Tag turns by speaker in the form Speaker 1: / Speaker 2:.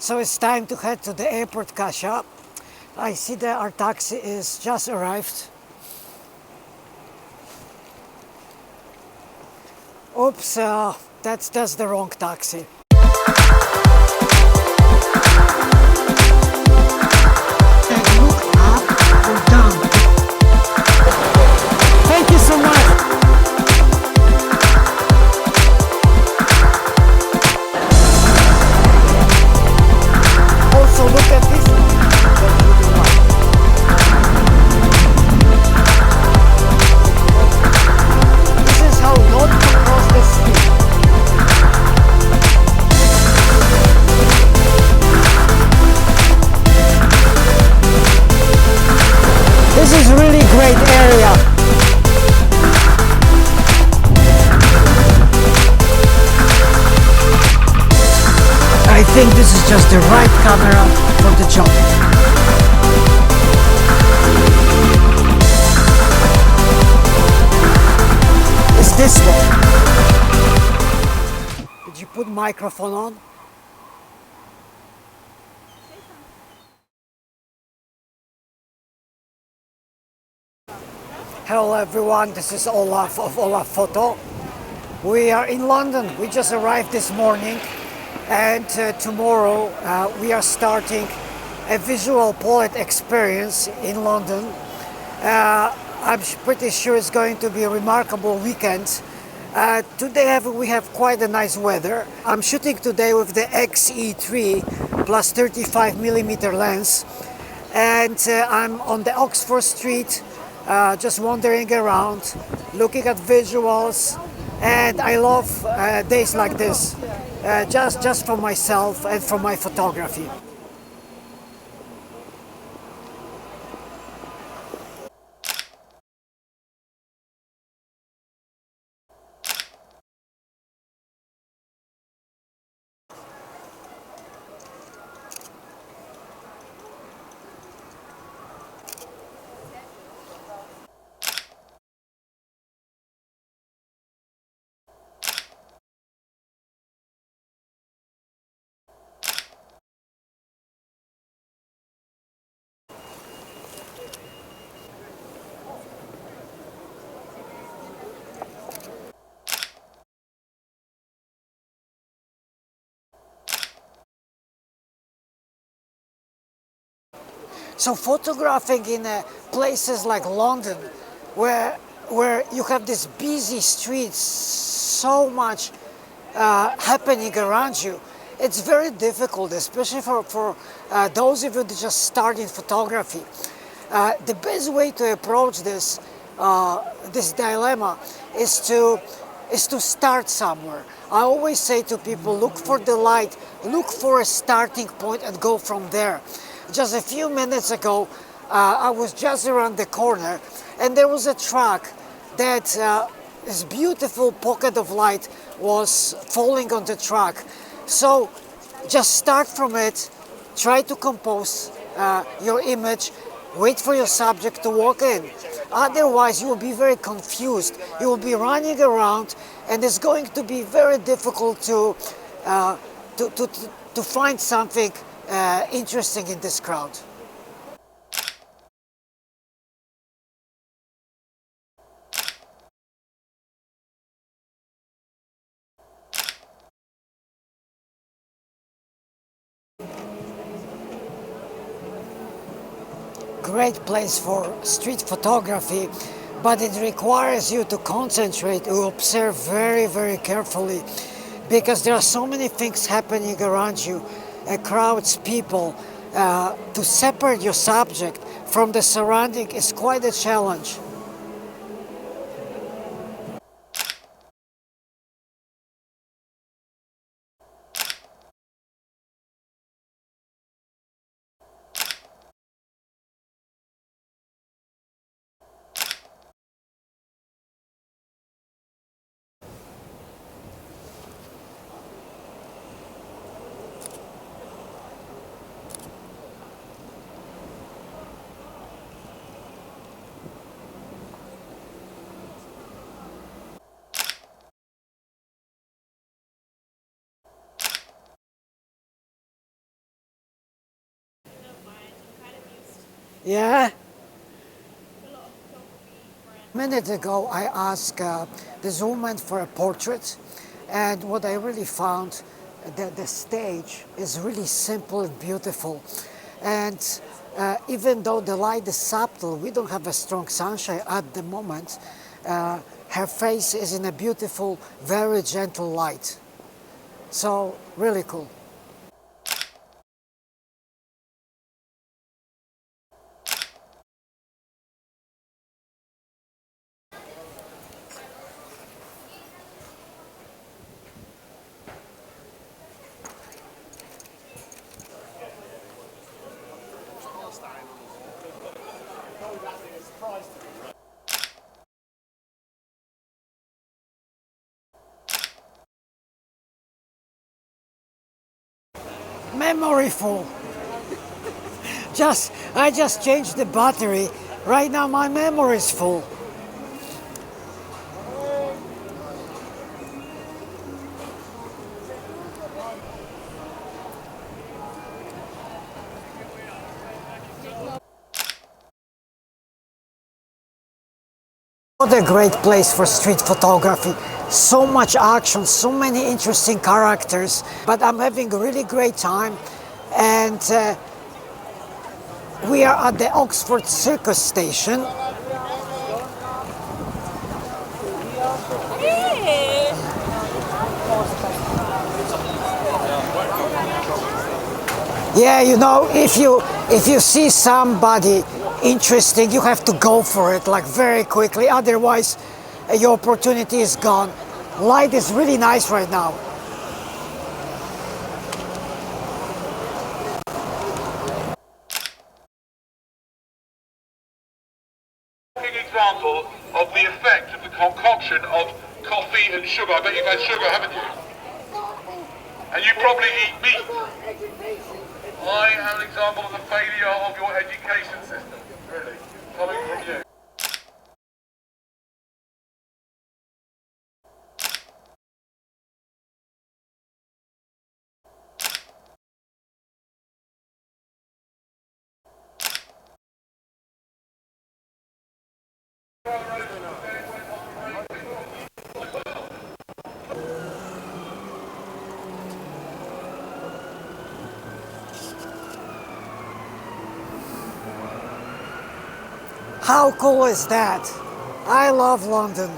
Speaker 1: So it's time to head to the airport, Kasia. I see that our taxi is just arrived. Oops, that's the wrong taxi. Look up or down. Thank you so much. Also look at this one. This is how not to cross the street. This is really great area. I think this is just the right camera for the job. It's this one. Did you put microphone on? Hello everyone, this is Olaf of Olaf Photo. We are in London. We just arrived this morning, and tomorrow we are starting a visual poet experience in London. I'm pretty sure it's going to be a remarkable weekend. Today we have quite a nice weather. I'm shooting today with the X-E3 plus 35mm lens, and I'm on the Oxford Street, just wandering around, looking at visuals, and I love days like this, just for myself and for my photography. So photographing in places like London, where you have these busy streets, so much happening around you, it's very difficult, especially for those of you that just start in photography. The best way to approach this this dilemma is to start somewhere. I always say to people, look for the light, look for a starting point and go from there. Just a few minutes ago, I was just around the corner and there was a truck that this beautiful pocket of light was falling on the truck. So just start from it, try to compose your image, wait for your subject to walk in. Otherwise, you will be very confused. You will be running around, and it's going to be very difficult to find something interesting in this crowd. Great place for street photography, but it requires you to concentrate, to observe very, very carefully, because there are so many things happening around you, crowds, people. To separate your subject from the surrounding is quite a challenge. Yeah. A minute ago, I asked this woman for a portrait, and what I really found, that the stage is really simple and beautiful. And even though the light is subtle, we don't have a strong sunshine at the moment. Her face is in a beautiful, very gentle light. So, really cool. Memory full. I just changed the battery. Right now my memory is full. What a great place for street photography. So much action, so many interesting characters. But I'm having a really great time, and we are at the Oxford Circus station. Yeah, you know, if you see somebody interesting, you have to go for it like very quickly. Otherwise, your opportunity is gone. Light is really nice right now.
Speaker 2: Example of the effect of the concoction of coffee and sugar. I bet you've had sugar, haven't you? And you probably eat meat. I am an example of the failure of your education system, really, coming from you.
Speaker 1: How cool is that? I love London.